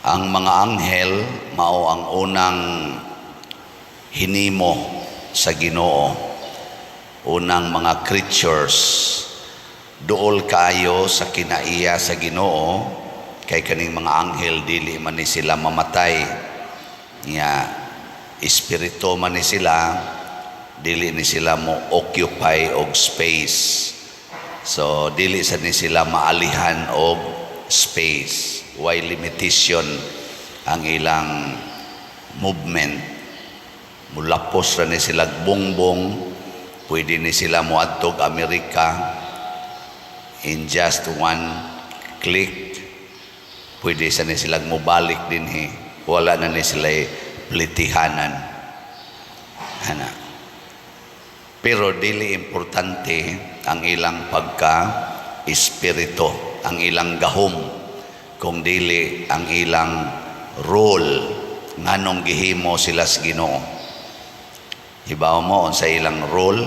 Ang mga anghel mao ang unang hinimo sa Ginoo, unang mga creatures. Duol kayo sa kinaiya sa Ginoo, kay kaning mga anghel dili man ni sila mamatay. Nga espiritu man ni sila, dili ni sila mo occupy og space. So dili sa ni sila maalihan og space. Why limitation ang ilang movement. Mulapos ra ni sila bongbong, pwede ni sila moadtog Amerika in just one click. Pwede sa ni sila mobalik dinhi, wala na ni sila plitihanan. Ana. Pero dili importante ang ilang pagka-espiritu, ang ilang gahom, kung dili ang ilang role nganong gihimo sila sa Ginoo. Hibaw mo sa ilang role,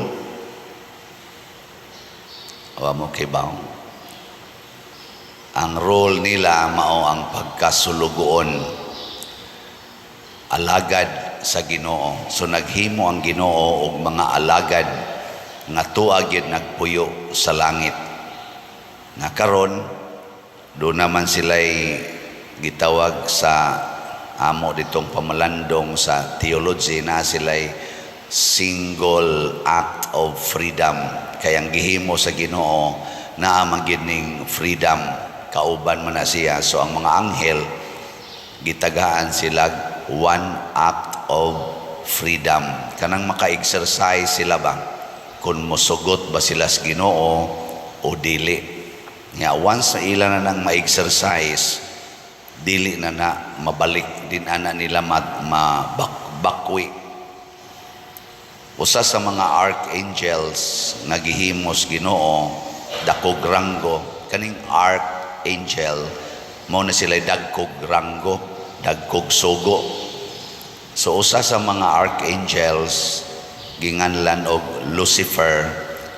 awa mo kibaw. Ang role nila mao ang pagkasulugoon, alagad sa Ginoo. So naghimo ang Ginoo og mga alagad nga tuwa gyud nagpuyo sa langit. Nga karon do naman sila'y gitawag sa amo ditong pamalandong sa theology na sila'y single act of freedom. Kaya ang gihimo sa Ginoo na magining freedom, kauban man na siya. So ang mga anghel gitagaan sila one act of freedom. Kanang maka-exercise sila ba kung mosugot ba sila sa Ginoo o dili. Nga once na ila na nang ma-exercise, dili na mabalik din ana nila mabakwi. Usa sa mga archangels nga gihimos Ginoo, dakog ranggo. Kaning archangel mao na sila dagkog ranggo, dagkog sugo. So usa sa mga archangels ginganlan og Lucifer,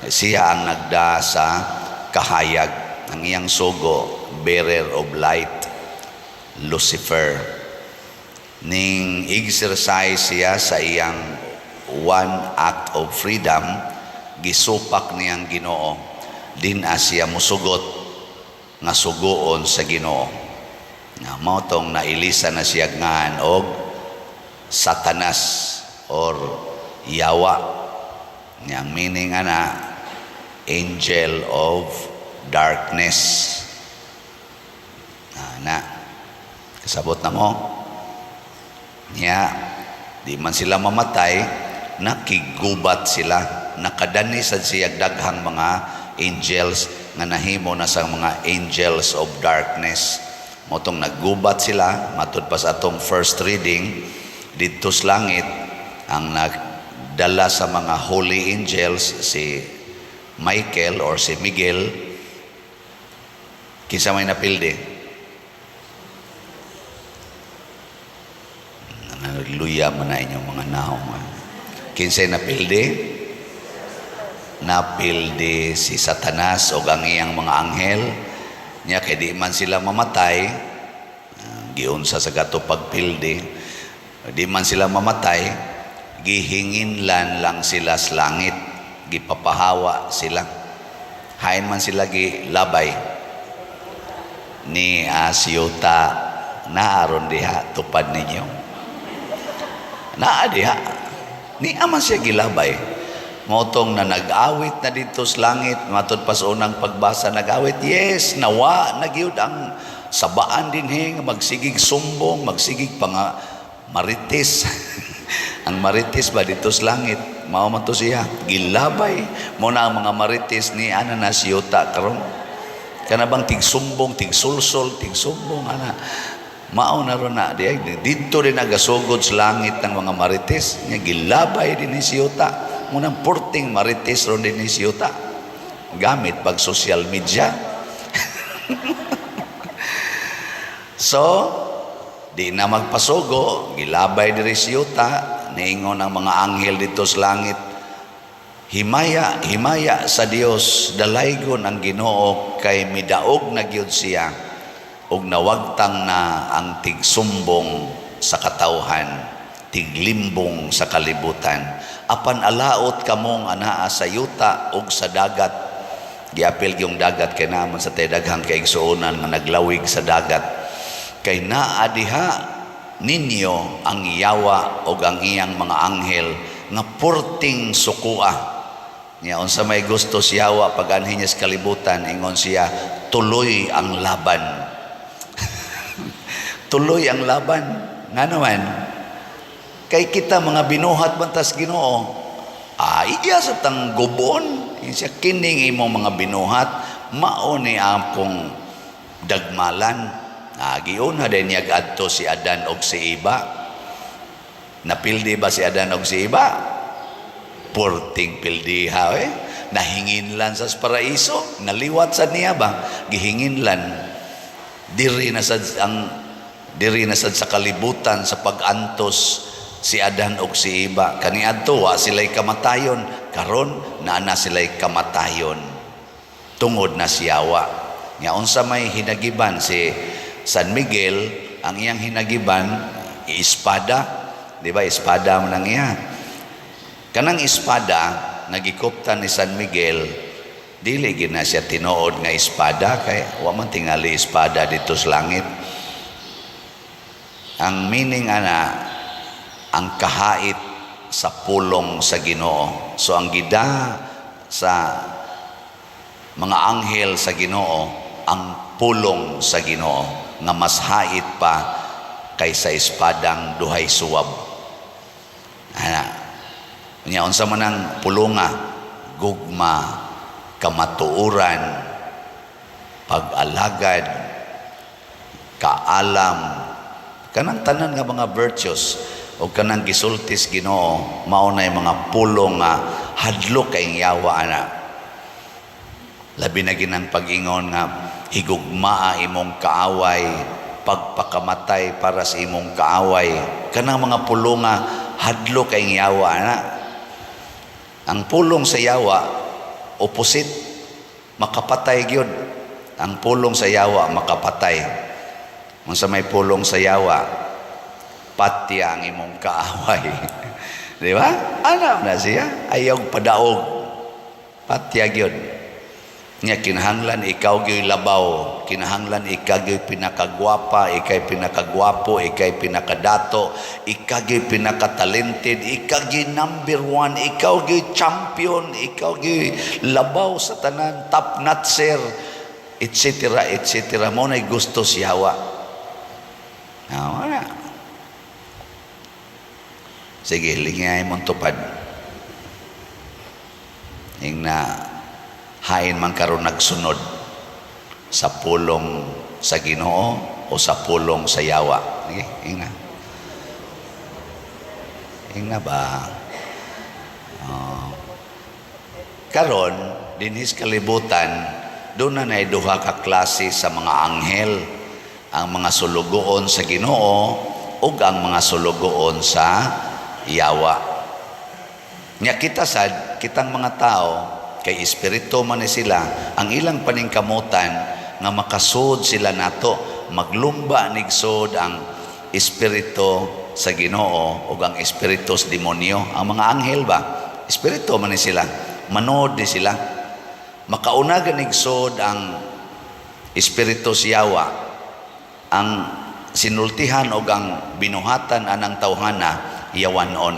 siya ang nagda sa kahayag. Ang iyang sugo, bearer of light, Lucifer. Ning exercise siya sa iyang one act of freedom, gisupak niyang Ginoo. Din siya musugot nga sugoon sa Ginoo. Nga mao tong nailisa na siya ngan og Satanas or Yawa. Yang meaning ana, angel of darkness. Kasabot na mo niya, di man sila mamatay, nakigubat sila, nakadanisad siya daghang mga angels nga nahimo na sa mga angels of darkness. Motong naggubat sila, matud pa sa atong first reading dito sa langit, ang nagdala sa mga holy angels si Michael or si Miguel. Kinsa may napildi? Hallelujah man na inyong mga naong. Kinsa napildi? Napildi si Satanas o ang iyang mga anghel. Nya kay di man sila mamatay, giunsa sa gato pagpildi, di man sila mamatay, gihinginlan lang sila sa langit, gipapahawa sila. Hain man sila gilabay ni Asyota, naaron diha tupad ninyo. Naa diha, ni aman siya gilabay. Motong na nag-awit na dito sa langit, matod pa sa unang pagbasa nag-awit, yes, nawa, nagyud ang sabaan din magsigig sumbong, magsigig pang marites. Ang marites ba dito sa langit, mao man to siya, gilabay. Muna ang mga marites ni Asyota karon. Kana bang tigsumbong, tigsulsol, tigsumbong, ana. Mao na ron na, dito rin nagasugod sa langit ng mga marites, nga gilabay din ni Siyota. Munang porting marites ron din ni Siyota. Gamit pag social media. So, di na magpasugo, gilabay din ni Siyota, niingon ang mga anghel dito sa langit, himaya, himaya sa Dios, dalaygon ang Ginoo kay midaog na gyud siya ug nawagtang na ang tigsumbong sa katawhan, tiglimbong sa kalibutan. Apan alaot kamong anaa sa yuta ug sa dagat. Giapil yung dagat kay naman sa daghang kaigsuonan nga naglawig sa dagat. Kay naa diha ninyo ang yawa ug ang iyang mga anghel nga purting sukua. Nya unsa may gusto si yawa pag anhin niya sa kalibutan, ingon siya, tuloy ang laban. Tuloy ang laban. Nga naman, kay kita mga binuhat bantas Ginoo, iya sa tang gubon, siya kining imong mga binuhat, mao ni akong dagmalan. Giuna din niya adto si Adan og si Iba. Napildi ba si Adan og si Iba? Purting pildiha nahinginlan sa paraiso, naliwat sa niya ba? Gihinginlan. Diri na sad sa kalibutan sa pagantos si Adan og si Iba. Kaniadto wa sila'y kamatayon, karon naa sila'y kamatayon tungod na si yawa. Nya unsa may hinagiban si San Miguel, ang iyang hinagiban espada, di ba? Espada man ang iya. Kanang espada nagikuptan ni San Miguel, dili gid na siya tinuod nga espada kay wa man tingali espada dito sa langit. Ang meaning ang kahait sa pulong sa Ginoo. So ang gida sa mga anghel sa Ginoo, ang pulong sa Ginoo nga mas hait pa kaysa espadang duhay suwab. Nya unsa man ang pulonga, gugma, kamatuoran, pag-alagad, kaalam, kanang tanan nga mga virtues o kanang gisultis Ginoo, mao nay mga pulong nga hadlok kay yawa ana. Labi na ginang pag-ingon nga higugmaa imong kaaway, pagpakamatay para sa imong kaaway. Kanang mga pulong nga hadlok kay yawa ana. Ang pulong sa yawa opposite, makapatay gyud. Ang pulong sa yawa makapatay. Unsa may pulong sa yawa, patya ang imong kaaway. Di ba? Alam na siya, ayaw padaog. Patya gyud. Nya kinahanglan ikaw gyud labaw, kinahanglan ikaw gyud pinakagwapa, ikay pinakagwapo, ikay pinakadato, ikaw gyud pinakatalented, ikaw gyud number 1, ikaw gyud champion, ikaw gyud labaw sa tanan, top notcher, etc. etc. Mo nay gusto si Hawa. Wala. Sige, lingay mong tupad. Na hain man karon nagsunod sa pulong sa Ginoo o sa pulong sa yawa. Sige, ingna ba? Karon dinhis kalibutan, doon na duha ka klase sa mga anghel, ang mga sulugoon sa Ginoo ug ang mga sulugoon sa yawa. Nya kitang mga tao kay espiritu man ni sila, ang ilang paningkamutan nga makasud sila nato, maglumba nigsod ang espiritu sa Ginoo ug ang espiritu sa demonyo. Ang mga anghel ba, espiritu man ni sila, manood di sila. Makauna ganigsod ang espiritu sa yawa, ang sinultihan o ang binuhatan anang tawhana yawanon.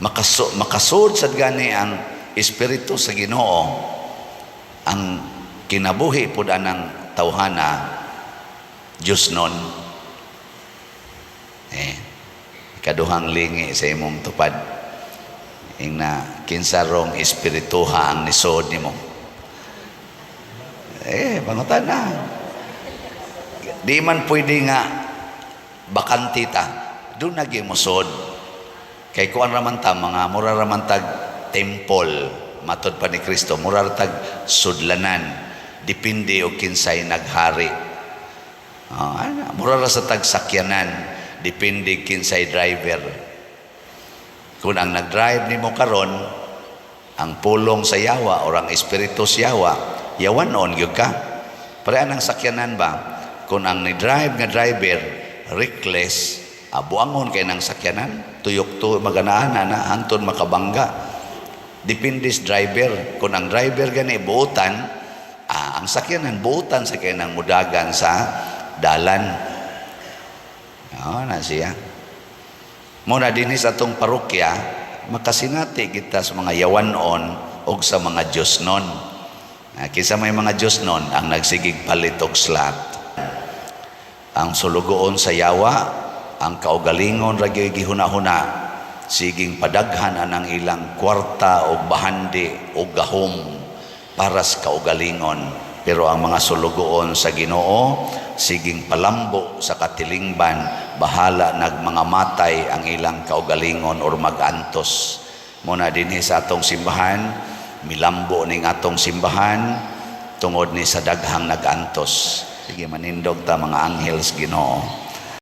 Makasud sad gani ang espiritu sa Ginoo, ang kinabuhi pud anang tawhana Dios non. Ikaduhang lingi sa imong tupad, ingna kinsarong espirituha ang nisod nimo. Pangutan na. Di man pwede nga bakanti ta, doon nag-imusod. Kay kuan raman ta, mga mura raman tag temple, matod pa ni Kristo, mura tag sudlanan, dipindi o kinsay naghari. Mura sa tag sakyanan, dipindi kinsay driver. Kung ang nag-drive nimo karon, ang pulong sa yawa o ang espiritu sa yawa, yawanon gyud ka. Pareha ng sakyanan ba? Kung ang ni-drive nga driver, reckless, buangon kay ng sakyanan, tuyok to maganaan na, hantun makabangga. Depende sa driver. Kung ang driver gani buutan, ang sakyanan buutan sa kaya ng mudagan sa dalan. Na siya. Muna din sa atong parokya, makasinati kita sa mga yawanon o sa mga Diyosnon. Kisa may mga Diyosnon ang nagsigig palit og slot. Ang sulugoon sa yawa, ang kaugalingon ragi gihuna-huna, siging padaghan anang ilang kwarta o bahandi o gahom para sa kaugalingon. Pero ang mga sulugoon sa Ginoo, siging palambo sa katilingban, bahala nag mga matay ang ilang kaugalingon or magantos. Muna din sa atong simbahan, milambo ning atong simbahan, tungod ni sa daghang nagantos. Sige, manindog ta mga anghels Ginoo.